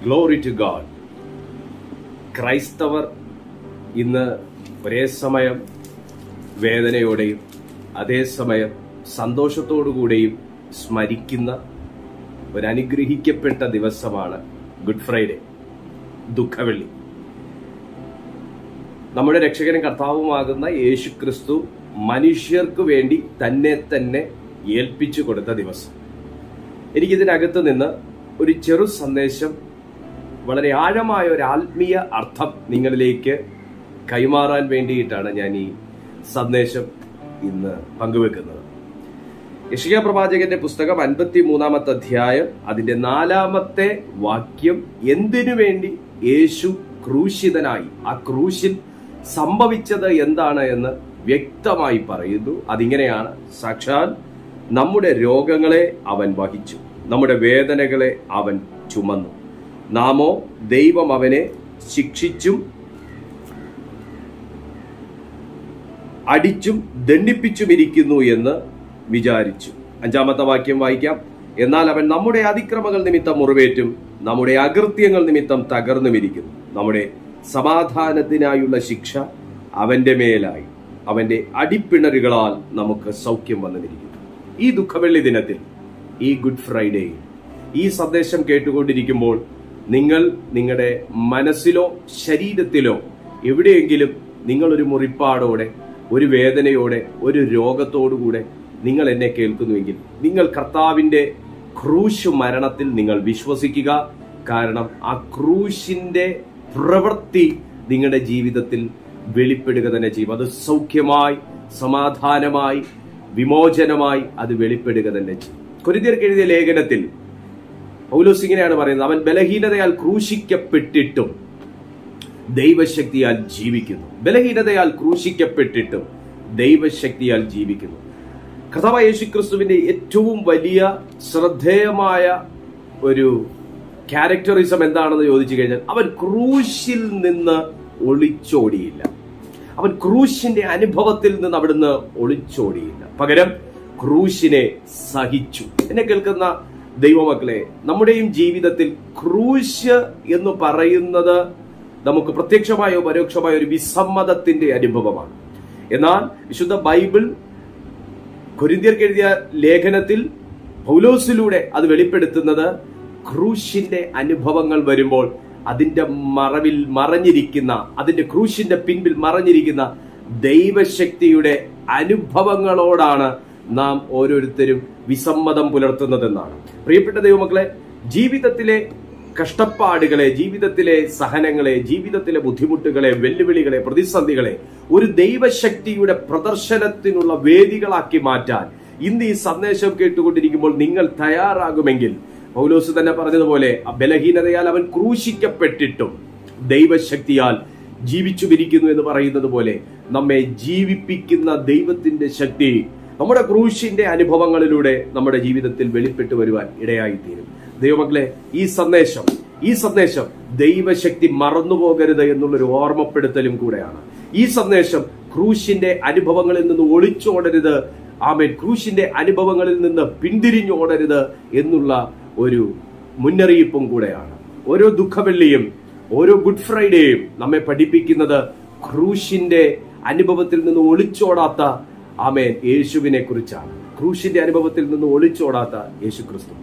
Glory to God. ക്രൈസ്തവർ ഇന്ന് ഒരേ സമയം വേദനയോടെയും അതേസമയം സന്തോഷത്തോടുകൂടെയും സ്മരിക്കുന്ന ഒരു അനുഗ്രഹിക്കപ്പെട്ട ദിവസമാണ് ഗുഡ് ഫ്രൈഡേ, ദുഃഖവെള്ളി. നമ്മുടെ രക്ഷകനും കർത്താവുമാകുന്ന യേശു ക്രിസ്തു മനുഷ്യർക്ക് വേണ്ടി തന്നെ തന്നെ ഏൽപ്പിച്ചു കൊടുത്ത ദിവസം. എനിക്കിതിനകത്ത് നിന്ന് ഒരു ചെറു സന്ദേശം, വളരെ ആഴമായ ഒരു ആത്മീയ അർത്ഥം നിങ്ങളിലേക്ക് കൈമാറാൻ വേണ്ടിയിട്ടാണ് ഞാൻ ഈ സന്ദേശം ഇന്ന് പങ്കുവെക്കുന്നത്. യെശയ്യാ പ്രവാചകന്റെ പുസ്തകം 53-ാമത്തെ അധ്യായം അതിന്റെ 4-ാമത്തെ വാക്യം എന്തിനു വേണ്ടി യേശു ക്രൂശിതനായി, ആ ക്രൂശിൽ സംഭവിച്ചത് എന്താണ് എന്ന് വ്യക്തമായി പറയുന്നു. അതിങ്ങനെയാണ്: സാക്ഷാൽ നമ്മുടെ രോഗങ്ങളെ അവൻ വഹിച്ചു, നമ്മുടെ വേദനകളെ അവൻ ചുമന്നു, നാമോ ദൈവം അവനെ ശിക്ഷിച്ചും അടിച്ചും ദണ്ഡിപ്പിച്ചുമിരിക്കുന്നു എന്ന് വിചാരിച്ചു. 5-ാമത്തെ വാക്യം വായിക്കാം: എന്നാൽ അവൻ നമ്മുടെ അതിക്രമങ്ങൾ നിമിത്തം മുറിവേറ്റും നമ്മുടെ അകൃത്യങ്ങൾ നിമിത്തം തകർന്നുമിരിക്കുന്നു, നമ്മുടെ സമാധാനത്തിനായുള്ള ശിക്ഷ അവന്റെ മേലായി, അവന്റെ അടിപ്പിണരുകളാൽ നമുക്ക് സൗഖ്യം വന്നിരിക്കുന്നു. ഈ ദുഃഖവെള്ളി ദിനത്തിൽ, ഈ ഗുഡ് ഫ്രൈഡേയിൽ ഈ സന്ദേശം കേട്ടുകൊണ്ടിരിക്കുമ്പോൾ നിങ്ങൾ നിങ്ങളുടെ മനസ്സിലോ ശരീരത്തിലോ എവിടെയെങ്കിലും നിങ്ങളൊരു മുറിപ്പാടോടെ, ഒരു വേദനയോടെ, ഒരു രോഗത്തോടുകൂടെ നിങ്ങൾ എന്നെ കേൾക്കുന്നുവെങ്കിൽ നിങ്ങൾ കർത്താവിന്റെ ക്രൂശ് മരണത്തിൽ നിങ്ങൾ വിശ്വസിക്കുക. കാരണം ആ ക്രൂശിന്റെ പ്രവൃത്തി നിങ്ങളുടെ ജീവിതത്തിൽ വെളിപ്പെടുക തന്നെ ചെയ്യും. അത് സൗഖ്യമായി, സമാധാനമായി, വിമോചനമായി അത് വെളിപ്പെടുക തന്നെ ചെയ്യും. കൊരിന്ത്യർക്ക് എഴുതിയ ലേഖനത്തിൽ പൗലോസ് ഇങ്ങനെയാണ് പറയുന്നത്: അവൻ ബലഹീനതയാൽ ക്രൂശിക്കപ്പെട്ടിട്ടും ദൈവശക്തിയാൽ ജീവിക്കുന്നു. ബലഹീനതയാൽ ക്രൂശിക്കപ്പെട്ടിട്ടും ദൈവശക്തിയാൽ ജീവിക്കുന്നു. കർത്താവായ യേശുക്രിസ്തുവിന്റെ ഏറ്റവും വലിയ ശ്രദ്ധേയമായ ഒരു ക്യാരക്ടറിസം എന്താണെന്ന് ചോദിച്ചു കഴിഞ്ഞാൽ, അവൻ ക്രൂശിൽ നിന്ന് ഒളിച്ചോടിയില്ല. അവൻ ക്രൂശിന്റെ അനുഭവത്തിൽ നിന്ന് അവിടുന്ന് ഒളിച്ചോടിയില്ല. പകരം ക്രൂശിനെ സഹിച്ചു. എന്നെ കേൾക്കുന്ന ദൈവമക്കളെ, നമ്മുടെയും ജീവിതത്തിൽ ക്രൂശ് എന്ന് പറയുന്നത് നമുക്ക് പ്രത്യക്ഷമായോ പരോക്ഷമായോ ഒരു വിസമ്മതത്തിന്റെ അനുഭവമാണ്. എന്നാൽ വിശുദ്ധ ബൈബിൾ കൊരിന്ത്യർക്ക് എഴുതിയ ലേഖനത്തിൽ പൗലോസിലൂടെ അത് വെളിപ്പെടുത്തുന്നത് ക്രൂശിന്റെ അനുഭവങ്ങൾ വരുമ്പോൾ അതിന്റെ മറവിൽ മറഞ്ഞിരിക്കുന്ന, അതിന്റെ ക്രൂശിന്റെ പിൻപിൽ മറഞ്ഞിരിക്കുന്ന ദൈവശക്തിയുടെ അനുഭവങ്ങളോടാണ് നാം ഓരോരുത്തരും വിസമ്മതം പുലർത്തുന്നതെന്നാണ്. പ്രിയപ്പെട്ട ദൈവമക്കളെ, ജീവിതത്തിലെ കഷ്ടപ്പാടുകളെ, ജീവിതത്തിലെ സഹനങ്ങളെ, ജീവിതത്തിലെ ബുദ്ധിമുട്ടുകളെ, വെല്ലുവിളികളെ, പ്രതിസന്ധികളെ ഒരു ദൈവശക്തിയുടെ പ്രദർശനത്തിനുള്ള വേദികളാക്കി മാറ്റാൻ ഇന്ന് ഈ സന്ദേശം കേട്ടുകൊണ്ടിരിക്കുമ്പോൾ നിങ്ങൾ തയ്യാറാകുമെങ്കിൽ, പൗലോസ് തന്നെ പറഞ്ഞതുപോലെ ബലഹീനതയാൽ അവൻ ക്രൂശിക്കപ്പെട്ടിട്ടും ദൈവശക്തിയാൽ ജീവിച്ചുമിരിക്കുന്നു എന്ന് പറയുന്നത് പോലെ നമ്മെ ജീവിപ്പിക്കുന്ന ദൈവത്തിന്റെ ശക്തി നമ്മുടെ ക്രൂശിന്റെ അനുഭവങ്ങളിലൂടെ നമ്മുടെ ജീവിതത്തിൽ വെളിപ്പെട്ടു വരുവാൻ ഇടയായിത്തീരും. ദൈവമക്കളെ, ഈ സന്ദേശം ദൈവശക്തി മറന്നുപോകരുത് എന്നുള്ളൊരു ഓർമ്മപ്പെടുത്തലും കൂടെയാണ്. ഈ സന്ദേശം ക്രൂശിന്റെ അനുഭവങ്ങളിൽ നിന്ന് ഒളിച്ചോടരുത്, ആമേൻ, ക്രൂശിന്റെ അനുഭവങ്ങളിൽ നിന്ന് പിന്തിരിഞ്ഞോടരുത് എന്നുള്ള ഒരു മുന്നറിയിപ്പും കൂടെയാണ്. ഓരോ ദുഃഖവെള്ളിയും ഓരോ ഗുഡ് ഫ്രൈഡേയും നമ്മെ പഠിപ്പിക്കുന്നത് ക്രൂശിന്റെ അനുഭവത്തിൽ നിന്ന് ഒളിച്ചോടാത്ത, ആമേൻ, യേശുവിനെ കുറിച്ചാണ്. ക്രൂശിന്റെ അനുഭവത്തിൽ നിന്ന് ഒളിച്ചോടാത്ത യേശു ക്രിസ്തു.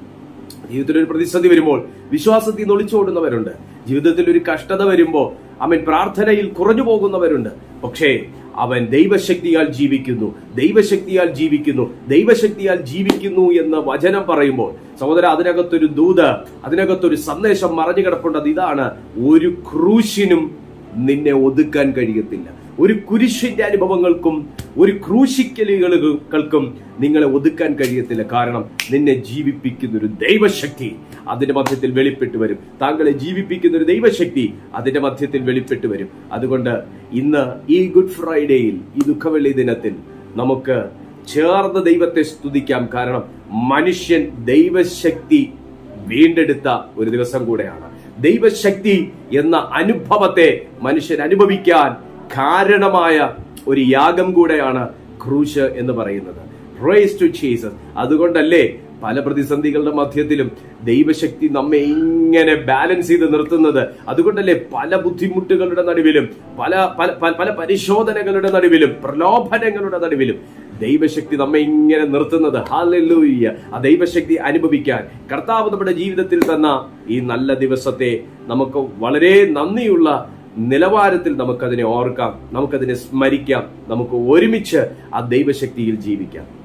ജീവിതത്തിൽ ഒരു പ്രതിസന്ധി വരുമ്പോൾ വിശ്വാസത്തിൽ നിന്ന് ഒളിച്ചോടുന്നവരുണ്ട്. ജീവിതത്തിൽ ഒരു കഷ്ടത വരുമ്പോൾ അവൻ പ്രാർത്ഥനയിൽ കുറഞ്ഞു പോകുന്നവരുണ്ട്. പക്ഷേ അവൻ ദൈവശക്തിയാൽ ജീവിക്കുന്നു, ദൈവശക്തിയാൽ ജീവിക്കുന്നു, ദൈവശക്തിയാൽ ജീവിക്കുന്നു എന്ന് വചനം പറയുമ്പോൾ സഹോദര, അതിനകത്തൊരു ദൂത്, അതിനകത്തൊരു സന്ദേശം മറഞ്ഞു കിടപ്പുണ്ട്. ഇതാണ്: ഒരു ക്രൂശിനും നിന്നെ ഒതുക്കാൻ കഴിയത്തില്ല. ഒരു കുരിശിന്റെ അനുഭവങ്ങൾക്കും ഒരു ക്രൂശിക്കലുകൾക്കും നിങ്ങളെ ഒതുക്കാൻ കഴിയത്തില്ല. കാരണം നിന്നെ ജീവിപ്പിക്കുന്ന ഒരു ദൈവശക്തി അതിന്റെ മധ്യത്തിൽ വെളിപ്പെട്ടു വരും. താങ്കളെ ജീവിപ്പിക്കുന്ന ഒരു ദൈവശക്തി അതിന്റെ മധ്യത്തിൽ വെളിപ്പെട്ടു വരും. അതുകൊണ്ട് ഇന്ന് ഈ ഗുഡ് ഫ്രൈഡേയിൽ, ഈ ദുഃഖവെള്ളി ദിനത്തിൽ നമുക്ക് ചേർന്ന് ദൈവത്തെ സ്തുതിക്കാം. കാരണം മനുഷ്യൻ ദൈവശക്തി വീണ്ടെടുത്ത ഒരു ദിവസം കൂടെയാണ്. ദൈവശക്തി എന്ന അനുഭവത്തെ മനുഷ്യൻ അനുഭവിക്കാൻ കാരണമായ ഒരു യാഗം കൂടെയാണ് ക്രൂശ് എന്ന് പറയുന്നത്. Praise to Jesus. അതുകൊണ്ടല്ലേ പല പ്രതിസന്ധികളുടെ മധ്യത്തിലും ദൈവശക്തി നമ്മെ ഇങ്ങനെ ബാലൻസ് ചെയ്ത് നിർത്തുന്നത്. അതുകൊണ്ടല്ലേ പല ബുദ്ധിമുട്ടുകളുടെ നടുവിലും, പല പല പല പരിശോധനകളുടെ നടുവിലും, പ്രലോഭനങ്ങളുടെ നടുവിലും ദൈവശക്തി നമ്മെ ഇങ്ങനെ നിർത്തുന്നത്. ഹല്ലേലൂയ! ആ ദൈവശക്തി അനുഭവിക്കാൻ കർത്താവ് നമ്മുടെ ജീവിതത്തിൽ തന്ന ഈ നല്ല ദിവസത്തെ നമുക്ക് വളരെ നന്ദിയുള്ള നിലവാരത്തിൽ നമുക്കതിനെ ഓർക്കാം, നമുക്കതിനെ സ്മരിക്കാം, നമുക്ക് ഒരുമിച്ച് ആ ദൈവശക്തിയിൽ ജീവിക്കാം.